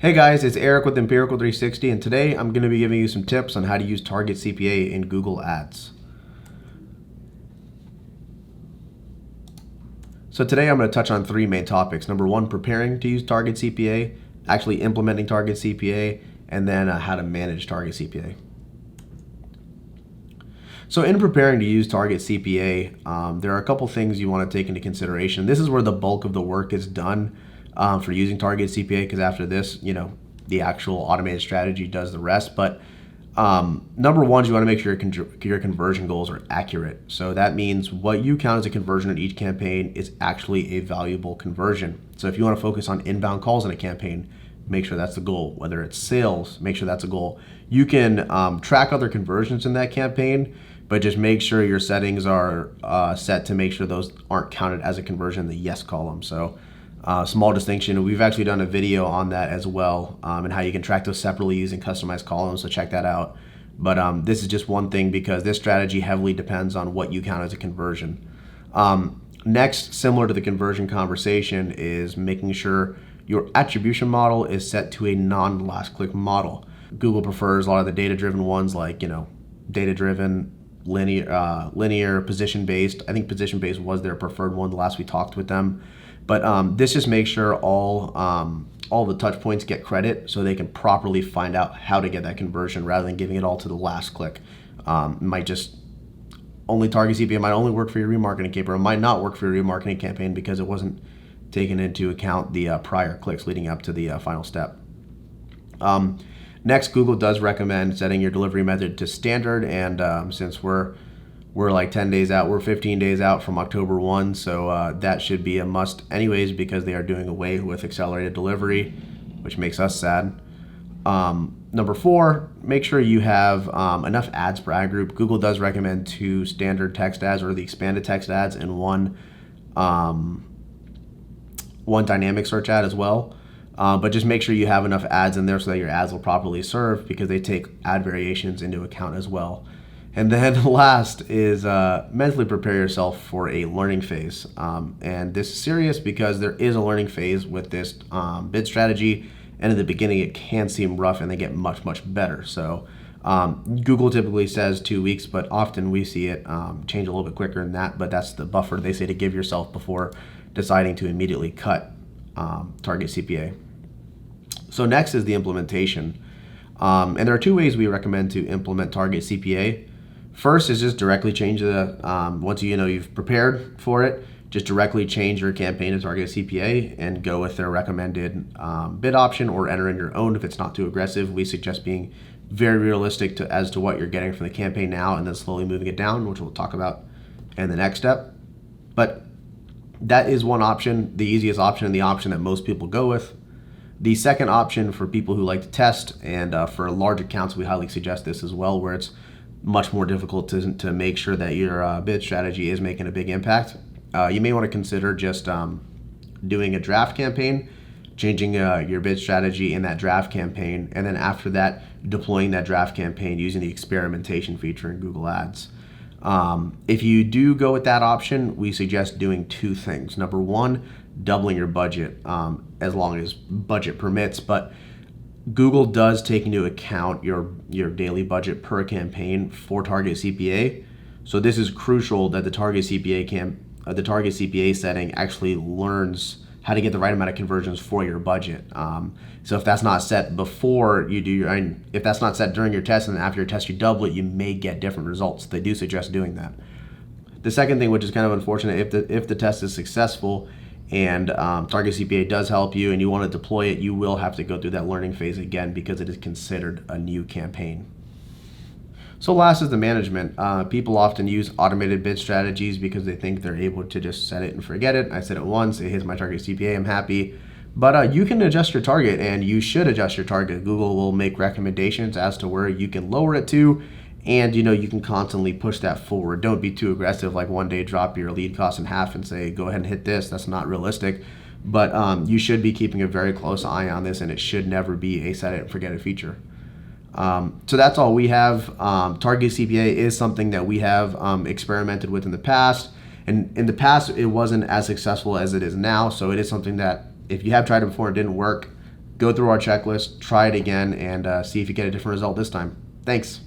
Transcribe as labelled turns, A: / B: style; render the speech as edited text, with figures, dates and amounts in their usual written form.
A: Hey guys, it's Eric with Empirical 360, and today I'm going to be giving you some tips on how to use Target CPA in Google Ads. So today I'm going to touch on three main topics. Number one, preparing to use Target CPA, actually implementing Target CPA, and then how to manage Target CPA. So in preparing to use Target CPA, there are a couple things you want to take into consideration. This is where the bulk of the work is done for using Target CPA, because after this, the actual automated strategy does the rest. But number one is you want to make sure your conversion goals are accurate. So that means what you count as a conversion in each campaign is actually a valuable conversion. So if you want to focus on inbound calls in a campaign, make sure that's the goal. Whether it's sales, make sure that's a goal. You can track other conversions in that campaign, but just make sure your settings are set to make sure those aren't counted as a conversion in the yes column. So small distinction. We've actually done a video on that as well, and how you can track those separately using customized columns, so check that out. But this is just one thing, because this strategy heavily depends on what you count as a conversion. Next, similar to the conversion conversation, is making sure your attribution model is set to a non-last click model. Google prefers a lot of the data-driven ones, like data-driven, linear, position-based. I think position-based was their preferred one the last we talked with them. But this just makes sure all the touch points get credit, so they can properly find out how to get that conversion rather than giving it all to the last click. Target CPA might only work for your remarketing campaign, or it might not work for your remarketing campaign because it wasn't taking into account the prior clicks leading up to the final step. Next, Google does recommend setting your delivery method to standard, and since we're like 10 days out, we're 15 days out from October 1, so that should be a must anyways, because they are doing away with accelerated delivery, which makes us sad. Number four, make sure you have enough ads per ad group. Google does recommend 2 standard text ads, or the expanded text ads, and one dynamic search ad as well. But just make sure you have enough ads in there so that your ads will properly serve, because they take ad variations into account as well. And then last is mentally prepare yourself for a learning phase. And this is serious because there is a learning phase with this bid strategy. And in the beginning, it can seem rough, and they get much, much better. So Google typically says 2 weeks, but often we see it change a little bit quicker than that. But that's the buffer they say to give yourself before deciding to immediately cut Target CPA. So next is the implementation. And there are 2 ways we recommend to implement Target CPA. First is just directly change the, once you've prepared for it, just directly change your campaign to Target CPA and go with their recommended bid option, or enter in your own if it's not too aggressive. We suggest being very realistic as to what you're getting from the campaign now, and then slowly moving it down, which we'll talk about in the next step. But that is one option, the easiest option, and the option that most people go with. The second option, for people who like to test, and for large accounts, we highly suggest this as well, where it's much more difficult to make sure that your bid strategy is making a big impact. You may want to consider just doing a draft campaign, changing your bid strategy in that draft campaign, and then after that, deploying that draft campaign using the experimentation feature in Google Ads. If you do go with that option, we suggest doing 2 things. Number one, doubling your budget as long as budget permits, but Google does take into account your daily budget per campaign for Target CPA. So this is crucial that the Target CPA setting actually learns how to get the right amount of conversions for your budget. So if that's not set before you do if that's not set during your test, and then after your test you double it, you may get different results. They do suggest doing that. The second thing, which is kind of unfortunate, if the test is successful and Target CPA does help you and you want to deploy it, you will have to go through that learning phase again, because it is considered a new campaign. So last is the management. People often use automated bid strategies because they think they're able to just set it and forget it. I said it once, it hits my Target CPA, I'm happy. But you can adjust your target, and you should adjust your target. Google will make recommendations as to where you can lower it to, and you can constantly push that forward. Don't be too aggressive, like one day drop your lead cost in half and say, go ahead and hit this. That's not realistic. But you should be keeping a very close eye on this, and it should never be a set it and forget it feature. So that's all we have. Target CPA is something that we have experimented with in the past. And in the past, it wasn't as successful as it is now. So it is something that if you have tried it before and it didn't work, go through our checklist, try it again, and see if you get a different result this time. Thanks.